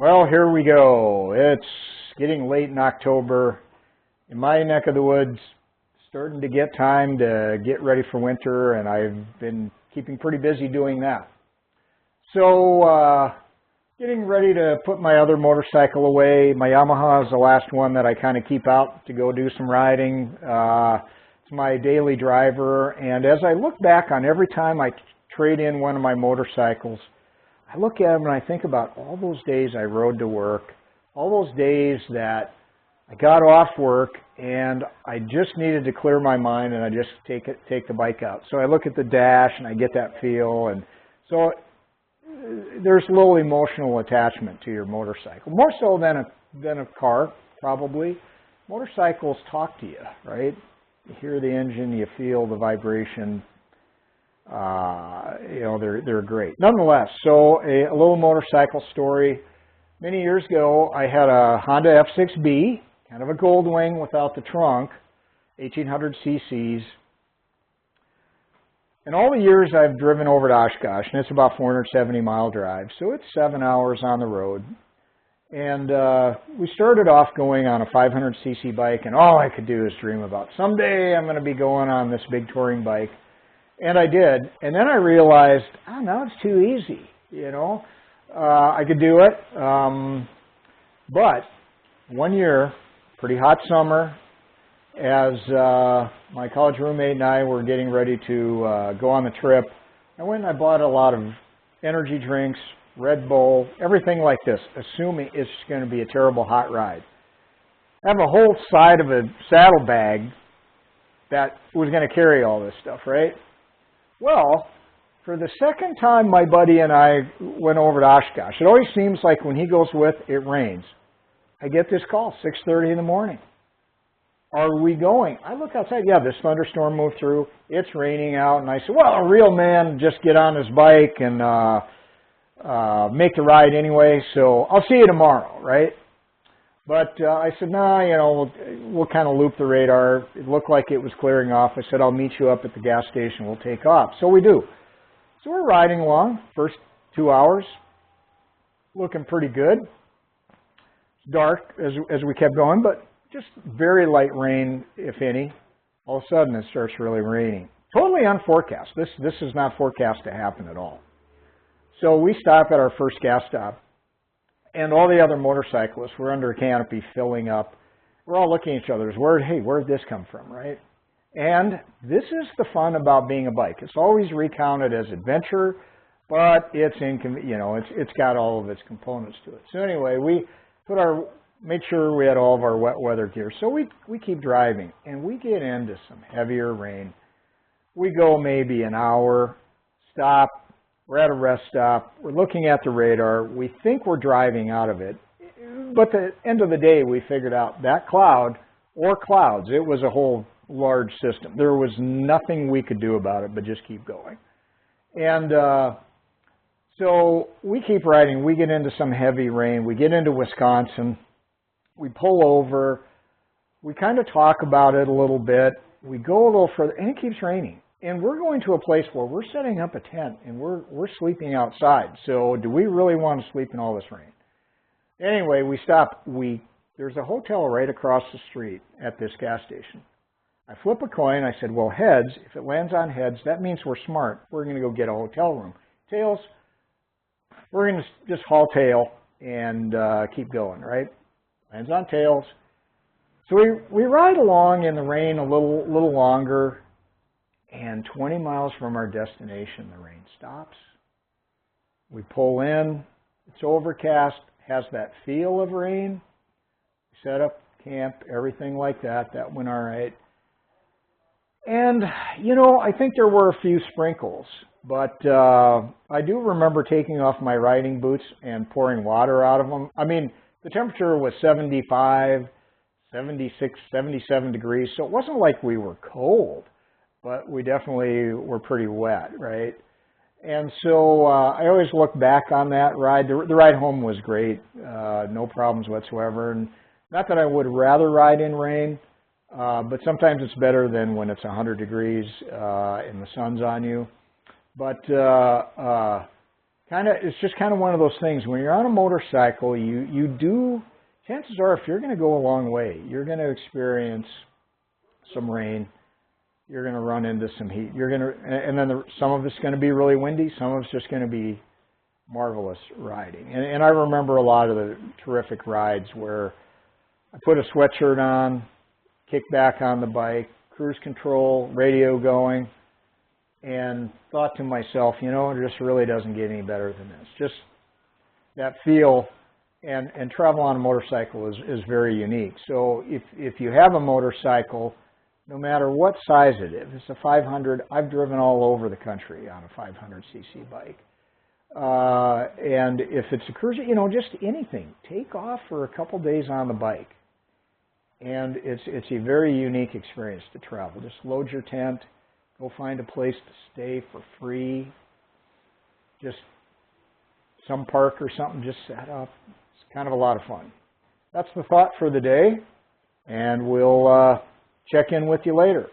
Well, here we go. It's getting late in October. In my neck of the woods, starting to get time to get ready for winter, and I've been keeping pretty busy doing that. So, getting ready to put my other motorcycle away. My Yamaha is the last one that I kind of keep out to go do some riding. It's my daily driver, and as I look back on every time I trade in one of my motorcycles, I look at them and I think about all those days I rode to work, all those days that I got off work and I just needed to clear my mind and I just take the bike out. So I look at the dash and I get that feel, and so there's a little emotional attachment to your motorcycle, more so than a car, probably. Motorcycles talk to you, right? You hear the engine, you feel the vibration. They're great. Nonetheless, so a little motorcycle story. Many years ago, I had a Honda F6B, kind of a Goldwing without the trunk, 1800 cc's. And all the years I've driven over to Oshkosh, and it's about 470-mile drive, so it's 7 hours on the road. And we started off going on a 500cc bike, and all I could do is dream about someday I'm going to be going on this big touring bike. And I did, and then I realized, now it's too easy, I could do it. But one year, pretty hot summer, as my college roommate and I were getting ready to go on the trip, I went and I bought a lot of energy drinks, Red Bull, everything like this, assuming it's going to be a terrible hot ride. I have a whole side of a saddlebag that was going to carry all this stuff, right? Well, for the second time my buddy and I went over to Oshkosh, it always seems like when he goes with, it rains. I get this call, 6:30 in the morning. Are we going? I look outside, yeah, this thunderstorm moved through, it's raining out, and I said, well, a real man just get on his bike and make the ride anyway, so I'll see you tomorrow, right? But I said, no, we'll kind of loop the radar. It looked like it was clearing off. I said, I'll meet you up at the gas station. We'll take off. So we do. So we're riding along, first 2 hours, looking pretty good. It's dark as we kept going, but just very light rain, if any. All of a sudden, it starts really raining. Totally unforecast. This is not forecast to happen at all. So we stop at our first gas stop. And all the other motorcyclists were under a canopy filling up. We're all looking at each other. Where'd this come from, right? And this is the fun about being a bike. It's always recounted as adventure, but it's got all of its components to it. So anyway, we made sure we had all of our wet weather gear. So we keep driving, and we get into some heavier rain. We go maybe an hour, stop. We're at a rest stop. We're looking at the radar. We think we're driving out of it. But at the end of the day, we figured out that cloud or clouds, it was a whole large system. There was nothing we could do about it but just keep going. And so we keep riding. We get into some heavy rain. We get into Wisconsin. We pull over. We kind of talk about it a little bit. We go a little further, and it keeps raining. And we're going to a place where we're setting up a tent and we're sleeping outside. So do we really want to sleep in all this rain? Anyway, we stop. There's a hotel right across the street at this gas station. I flip a coin. I said, well, heads. If it lands on heads, that means we're smart. We're going to go get a hotel room. Tails, we're going to just haul tail and keep going, right? Lands on tails. So we ride along in the rain a little longer. And 20 miles from our destination, the rain stops. We pull in. It's overcast, has that feel of rain. We set up camp, everything like that. That went all right. And, I think there were a few sprinkles. But I do remember taking off my riding boots and pouring water out of them. I mean, the temperature was 75, 76, 77 degrees. So it wasn't like we were cold. But we definitely were pretty wet, right? And so I always look back on that ride. The ride home was great, no problems whatsoever. And not that I would rather ride in rain, but sometimes it's better than when it's 100 degrees and the sun's on you. But kind it's just kind of one of those things. When you're on a motorcycle, you do, chances are if you're going to go a long way, you're going to experience some rain, you're going to run into some heat, and then some of it's going to be really windy, some of it's just going to be marvelous riding. And I remember a lot of the terrific rides where I put a sweatshirt on, kick back on the bike, cruise control, radio going, and thought to myself, you know, it just really doesn't get any better than this. Just that feel, and travel on a motorcycle is very unique. So if you have a motorcycle, no matter what size it is, if it's a 500, I've driven all over the country on a 500cc bike. And if it's a cruiser, you know, just anything. Take off for a couple days on the bike. And it's a very unique experience to travel. Just load your tent, go find a place to stay for free. Just some park or something, just set up. It's kind of a lot of fun. That's the thought for the day, and we'll check in with you later.